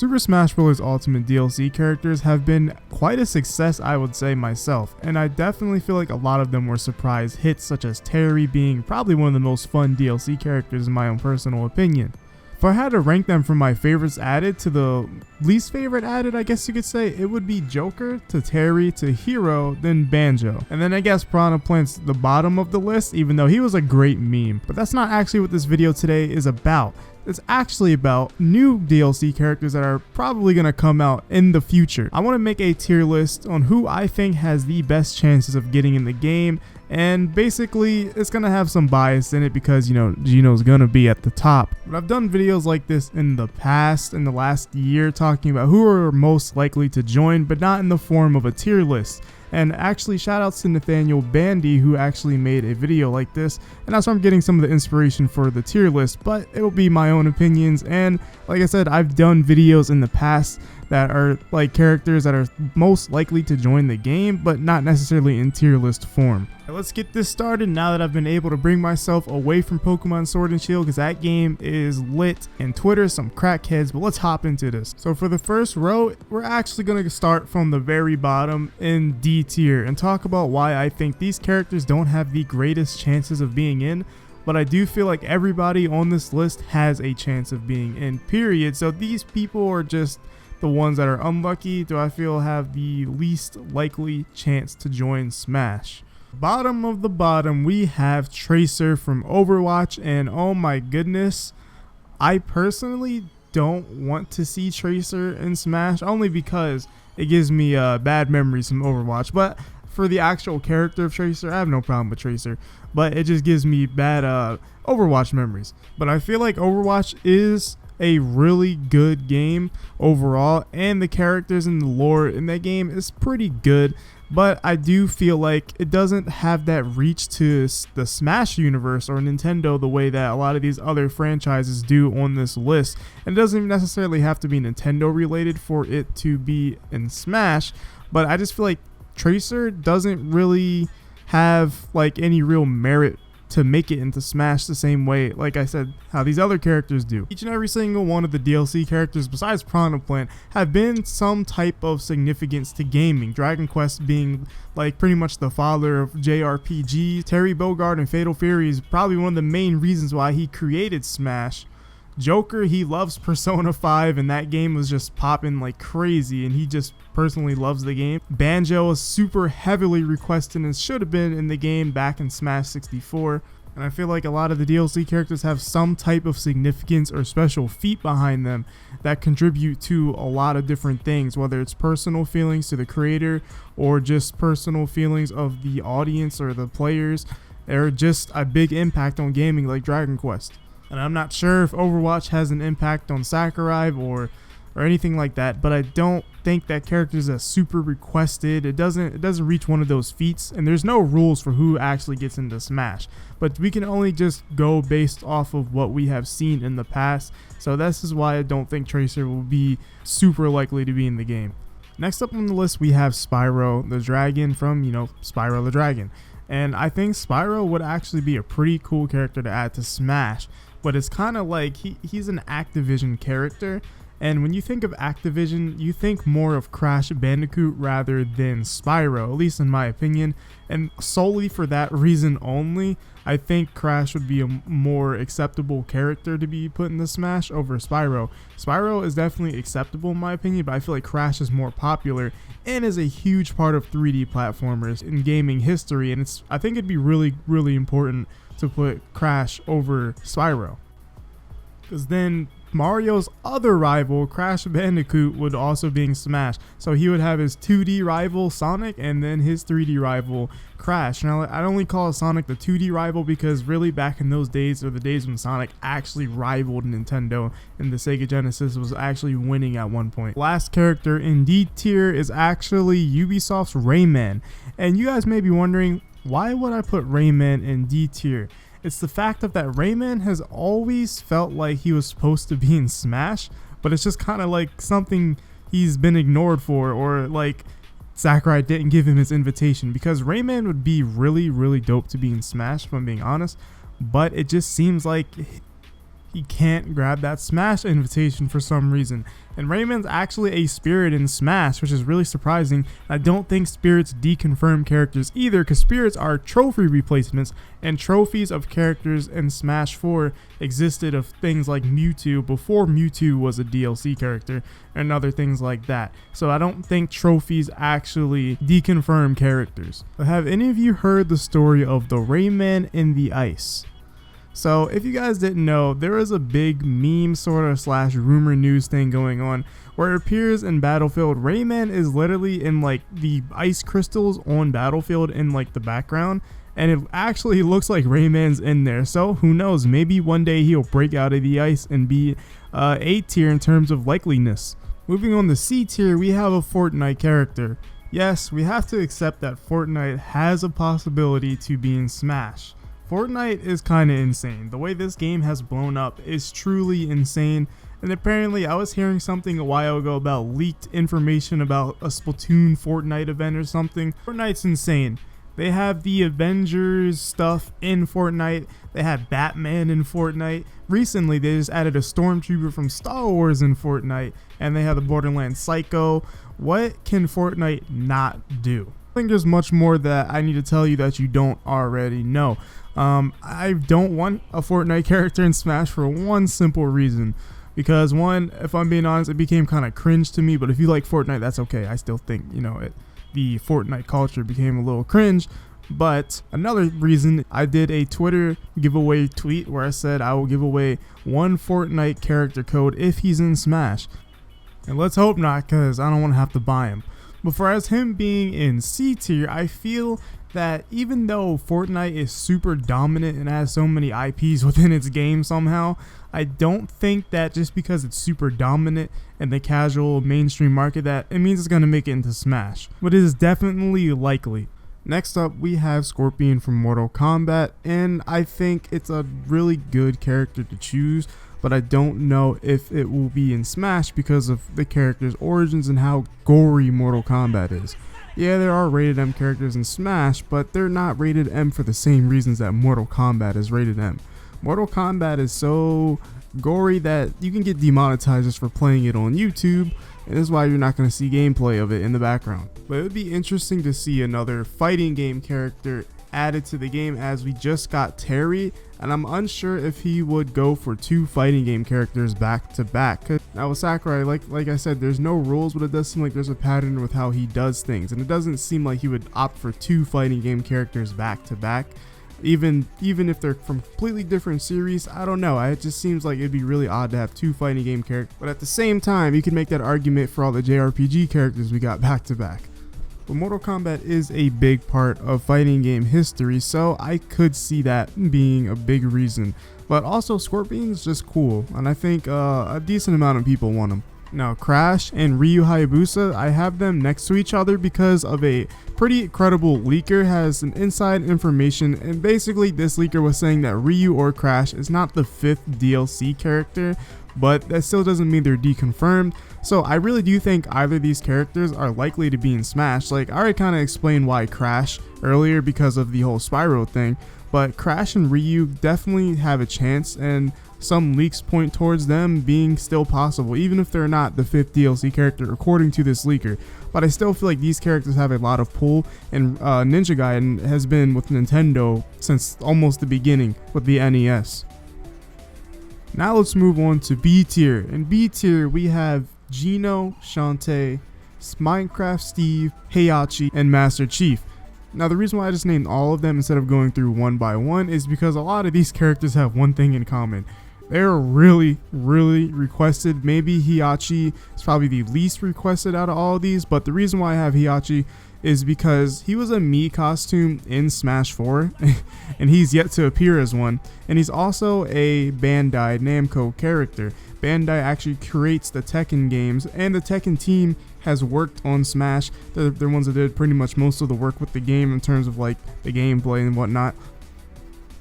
Super Smash Bros. Ultimate DLC characters have been quite a success, I would say myself, and I definitely feel like a lot of them were surprise hits, such as Terry being probably one of the most fun DLC characters in my own personal opinion. If I had to rank them from my favorites added to the least favorite added, I guess you could say, it would be Joker to Terry to Hero, then Banjo. And then I guess Piranha Plant's the bottom of the list, even though he was a great meme. But that's not actually what this video today is about. It's actually about new DLC characters that are probably going to come out in the future. I want to make a tier list on who I think has the best chances of getting in the game, and basically it's going to have some bias in it because, you know, Gino's going to be at the top. But I've done videos like this in the past, in the last year, talking about who are most likely to join, but not in the form of a tier list. And actually, shout outs to Nathaniel Bandy, who actually made a video like this, and that's where I'm getting some of the inspiration for the tier list, but it will be my own opinions. And like I said, I've done videos in the past that are like characters that are most likely to join the game, but not necessarily in tier list form. Now let's get this started now that I've been able to bring myself away from Pokemon Sword and Shield, because that game is lit and Twitter some crackheads. But let's hop into this. So for the first row, we're actually going to start from the very bottom in D tier and talk about why I think these characters don't have the greatest chances of being in, but I do feel like everybody on this list has a chance of being in, period. So these people are just the ones that are unlucky, do I feel have the least likely chance to join Smash. Bottom of the bottom, we have Tracer from Overwatch, and oh my goodness, I personally don't want to see Tracer in Smash, only because it gives me bad memories from Overwatch. But for the actual character of Tracer, I have no problem with Tracer, but it just gives me bad Overwatch memories. But I feel like Overwatch is a really good game overall, and the characters and the lore in that game is pretty good, but I do feel like it doesn't have that reach to the Smash universe or Nintendo the way that a lot of these other franchises do on this list. And it doesn't even necessarily have to be Nintendo related for it to be in Smash, but I just feel like Tracer doesn't really have like any real merit to make it into Smash the same way, like I said, how these other characters do. Each and every single one of the DLC characters besides Piranha Plant have been some type of significance to gaming. Dragon Quest being like pretty much the father of JRPGs. Terry Bogard and Fatal Fury is probably one of the main reasons why he created Smash. Joker, he loves Persona 5, and that game was just popping like crazy, and he just personally loves the game. Banjo is super heavily requested and should have been in the game back in Smash 64. And I feel like a lot of the DLC characters have some type of significance or special feat behind them that contribute to a lot of different things, whether it's personal feelings to the creator or just personal feelings of the audience or the players, or just a big impact on gaming like Dragon Quest. And I'm not sure if Overwatch has an impact on Sakurai or anything like that, but I don't think that character is super requested. It doesn't reach one of those feats, and there's no rules for who actually gets into Smash. But we can only just go based off of what we have seen in the past. So this is why I don't think Tracer will be super likely to be in the game. Next up on the list, we have Spyro the Dragon from, Spyro the Dragon. And I think Spyro would actually be a pretty cool character to add to Smash. But it's kind of like he's an Activision character, and when you think of Activision, you think more of Crash Bandicoot rather than Spyro, at least in my opinion. And solely for that reason only, I think Crash would be a more acceptable character to be put in the Smash over Spyro. Spyro is definitely acceptable in my opinion, but I feel like Crash is more popular and is a huge part of 3D platformers in gaming history, and I think it'd be really, really important to put Crash over Spyro, because then Mario's other rival, Crash Bandicoot, would also be in Smash. So he would have his 2D rival Sonic and then his 3D rival Crash. Now I only call Sonic the 2D rival because really back in those days are the days when Sonic actually rivaled Nintendo and the Sega Genesis was actually winning at one point. Last character in D tier is actually Ubisoft's Rayman, and you guys may be wondering, why would I put Rayman in D tier? It's the fact of that Rayman has always felt like he was supposed to be in Smash, but it's just kind of like something he's been ignored for, or like Sakurai didn't give him his invitation, because Rayman would be really, really dope to be in Smash, if I'm being honest, but it just seems like he can't grab that Smash invitation for some reason. And Rayman's actually a spirit in Smash, which is really surprising. I don't think spirits deconfirm characters either, because spirits are trophy replacements, and trophies of characters in Smash 4 existed of things like Mewtwo before Mewtwo was a DLC character, and other things like that. So I don't think trophies actually deconfirm characters. But have any of you heard the story of the Rayman in the ice? So if you guys didn't know, there is a big meme sort of / rumor news thing going on where it appears in Battlefield. Rayman is literally in like the ice crystals on Battlefield in like the background, and it actually looks like Rayman's in there. So who knows, maybe one day he'll break out of the ice and be A tier in terms of likeliness. Moving on to C tier, we have a Fortnite character. Yes, we have to accept that Fortnite has a possibility to be in Smash. Fortnite is kinda insane. The way this game has blown up is truly insane, and apparently I was hearing something a while ago about leaked information about a Splatoon Fortnite event or something. Fortnite's insane. They have the Avengers stuff in Fortnite. They had Batman in Fortnite. Recently, they just added a Stormtrooper from Star Wars in Fortnite, and they have the Borderlands Psycho. What can Fortnite not do? I think there's much more that I need to tell you that you don't already know. I don't want a Fortnite character in Smash for one simple reason. Because one, if I'm being honest, it became kind of cringe to me, but if you like Fortnite, that's okay. I still think, the Fortnite culture became a little cringe. But another reason, I did a Twitter giveaway tweet where I said I will give away one Fortnite character code if he's in Smash. And let's hope not, because I don't want to have to buy him. But for as him being in C tier, I feel that even though Fortnite is super dominant and has so many IPs within its game somehow, I don't think that just because it's super dominant in the casual mainstream market that it means it's going to make it into Smash. But it is definitely likely. Next up, we have Scorpion from Mortal Kombat, and I think it's a really good character to choose, but I don't know if it will be in Smash because of the character's origins and how gory Mortal Kombat is. Yeah, there are rated M characters in Smash, but they're not rated M for the same reasons that Mortal Kombat is rated M. Mortal Kombat is so gory that you can get demonetized just for playing it on YouTube, and this is why you're not going to see gameplay of it in the background. But it would be interesting to see another fighting game character added to the game, as we just got Terry, and I'm unsure if he would go for 2 fighting game characters back to back. Now with Sakurai, like I said, there's no rules, but it does seem like there's a pattern with how he does things, and it doesn't seem like he would opt for 2 fighting game characters back to back. Even if they're from completely different series, I don't know. It just seems like it'd be really odd to have 2 fighting game characters. But at the same time, you can make that argument for all the JRPG characters we got back to back. But Mortal Kombat is a big part of fighting game history, so I could see that being a big reason. But also, Scorpion's just cool, and I think a decent amount of people want him. Now, Crash and Ryu Hayabusa, I have them next to each other because of a pretty credible leaker has some inside information, and basically this leaker was saying that Ryu or Crash is not the 5th DLC character, but that still doesn't mean they're deconfirmed. So I really do think either of these characters are likely to be in Smash. Like, I already kind of explained why Crash earlier because of the whole Spyro thing, but Crash and Ryu definitely have a chance, and some leaks point towards them being still possible, even if they're not the 5th DLC character according to this leaker. But I still feel like these characters have a lot of pull, and Ninja Gaiden has been with Nintendo since almost the beginning with the NES. Now let's move on to B tier. In B tier, we have Gino, Shantae, Minecraft Steve, Heihachi, and Master Chief. Now the reason why I just named all of them instead of going through one by one is because a lot of these characters have one thing in common. They're really requested. Maybe Heihachi is probably the least requested out of all of these, but the reason why I have Heihachi is because he was a Mii costume in Smash 4 and he's yet to appear as one, and he's also a Bandai Namco character. Bandai actually creates the Tekken games, and the Tekken team has worked on Smash. They're the ones that did pretty much most of the work with the game in terms of like the gameplay and whatnot.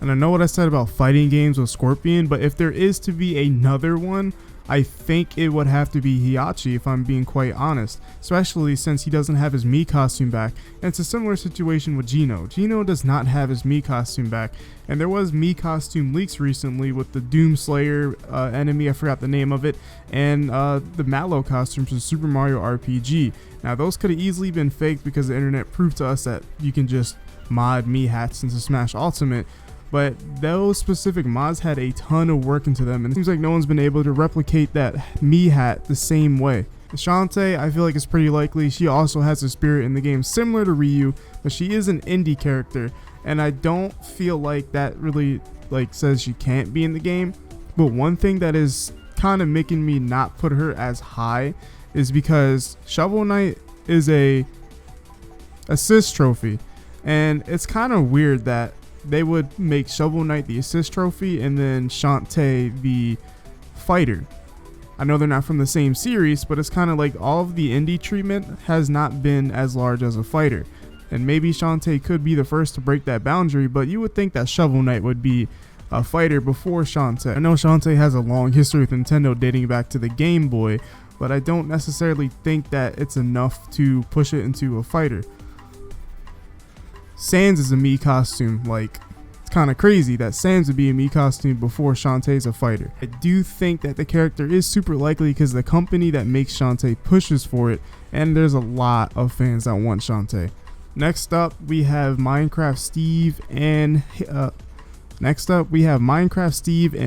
And I know what I said about fighting games with Scorpion, but if there is to be another one, I think it would have to be Hiachi, if I'm being quite honest, especially since he doesn't have his Mii costume back. And it's a similar situation with Gino. Gino does not have his Mii costume back, and there was Mii costume leaks recently with the Doomslayer enemy, I forgot the name of it, and the Mallow costume from Super Mario RPG. Now those could have easily been faked because the internet proved to us that you can just mod Mii hats into Smash Ultimate. But those specific mods had a ton of work into them, and it seems like no one's been able to replicate that Mii hat the same way. Shantae, I feel like it's pretty likely. She also has a spirit in the game similar to Ryu, but she is an indie character, and I don't feel like that really says she can't be in the game. But one thing that is kind of making me not put her as high is because Shovel Knight is a assist trophy, and it's kind of weird that they would make Shovel Knight the assist trophy and then Shantae the fighter. I know they're not from the same series, but it's kind of like all of the indie treatment has not been as large as a fighter. And maybe Shantae could be the first to break that boundary, but you would think that Shovel Knight would be a fighter before Shantae. I know Shantae has a long history with Nintendo dating back to the Game Boy, but I don't necessarily think that it's enough to push it into a fighter. Sans is a Mii costume. Like, it's kind of crazy that Sans would be a Mii costume before Shantae's a fighter. I do think that the character is super likely because the company that makes Shantae pushes for it, and there's a lot of fans that want Shantae. Next up, we have Minecraft Steve and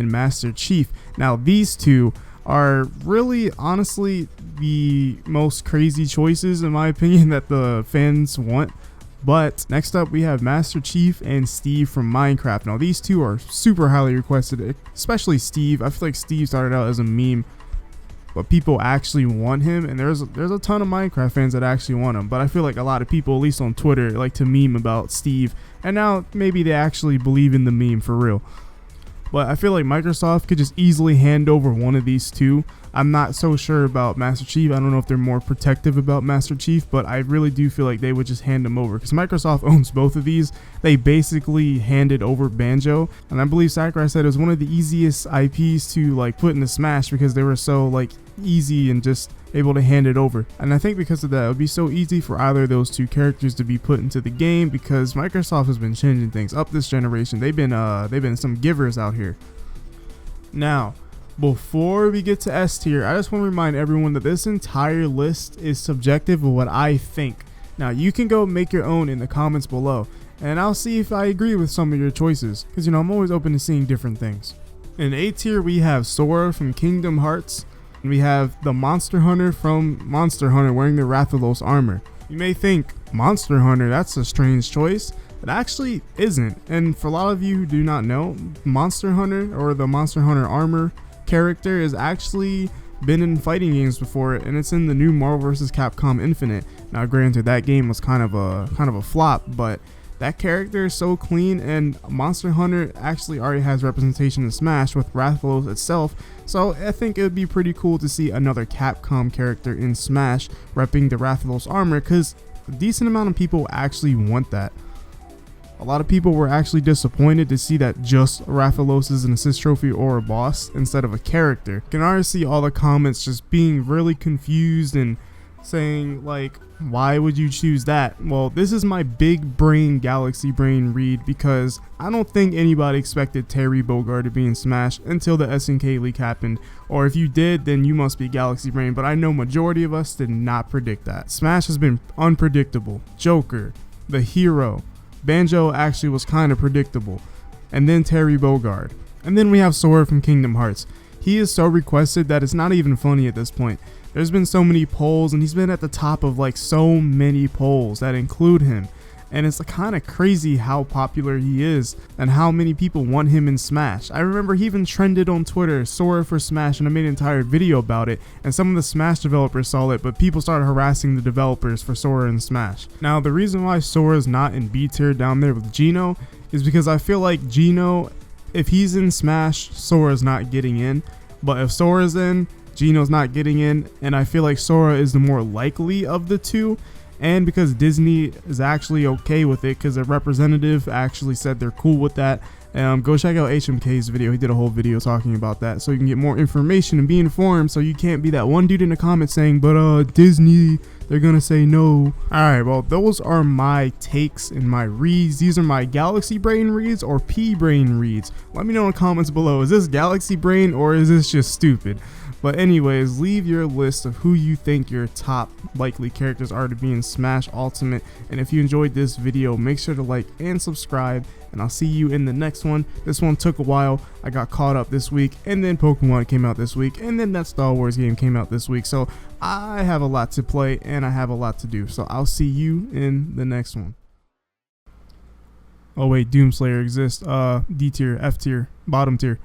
Master Chief. Now, these two are really, honestly, the most crazy choices, in my opinion, that the fans want. But next up, we have Master Chief and Steve from Minecraft. Now, these two are super highly requested, especially Steve. I feel like Steve started out as a meme, but people actually want him, and there's a ton of Minecraft fans that actually want him. But I feel like a lot of people, at least on Twitter, like to meme about Steve, and now maybe they actually believe in the meme for real. But I feel like Microsoft could just easily hand over one of these two. I'm not so sure about Master Chief. I don't know if they're more protective about Master Chief, but I really do feel like they would just hand him over because Microsoft owns both of these. They basically handed over Banjo, and I believe Sakurai said it was one of the easiest IPs to put into Smash because they were so easy and just able to hand it over. And I think because of that, it would be so easy for either of those two characters to be put into the game because Microsoft has been changing things up this generation. They've been some givers out here. Now, before we get to S tier, I just want to remind everyone that this entire list is subjective of what I think. Now, you can go make your own in the comments below, and I'll see if I agree with some of your choices, because I'm always open to seeing different things. In A tier, we have Sora from Kingdom Hearts, and we have the Monster Hunter from Monster Hunter wearing the Rathalos armor. You may think, Monster Hunter, that's a strange choice. It actually isn't, and for a lot of you who do not know, Monster Hunter, or the Monster Hunter armor character, has actually been in fighting games before, and it's in the new Marvel vs. Capcom Infinite. Now granted, that game was kind of a flop, but that character is so clean, and Monster Hunter actually already has representation in Smash with Rathalos itself, so I think it would be pretty cool to see another Capcom character in Smash repping the Rathalos armor, because a decent amount of people actually want that. A lot of people were actually disappointed to see that just Rathalos is an assist trophy or a boss instead of a character. You can already see all the comments just being really confused and saying why would you choose that? Well, this is my big brain galaxy brain read, because I don't think anybody expected Terry Bogard to be in Smash until the SNK leak happened, or if you did, then you must be galaxy brain, but I know majority of us did not predict that. Smash has been unpredictable. Joker, the hero, Banjo actually was kind of predictable, and then Terry Bogard, and then we have Sora from Kingdom Hearts. He is so requested that it's not even funny at this point. There's been so many polls, and he's been at the top of so many polls that include him, and it's kind of crazy how popular he is and how many people want him in Smash. I remember he even trended on Twitter, Sora for Smash, and I made an entire video about it, and some of the Smash developers saw it, but people started harassing the developers for Sora in Smash. Now, the reason why Sora is not in B tier down there with Gino is because I feel like Gino, if he's in Smash, Sora's not getting in, but if Sora's in, Gino's not getting in, and I feel like Sora is the more likely of the two. and because Disney is actually okay with it, because their representative actually said they're cool with that. Go check out HMK's video. He did a whole video talking about that, so you can get more information and be informed, so you can't be that one dude in the comments saying, but Disney, they're gonna say no. Alright, well, those are my takes and my reads. These are my Galaxy Brain reads or P Brain reads. Let me know in the comments below, is this Galaxy Brain or is this just stupid? But anyways, leave your list of who you think your top likely characters are to be in Smash Ultimate. And if you enjoyed this video, make sure to like and subscribe. And I'll see you in the next one. This one took a while. I got caught up this week. And then Pokemon came out this week. And then that Star Wars game came out this week. So I have a lot to play and I have a lot to do. So I'll see you in the next one. Oh wait, Doomslayer exists. D tier, F tier, bottom tier.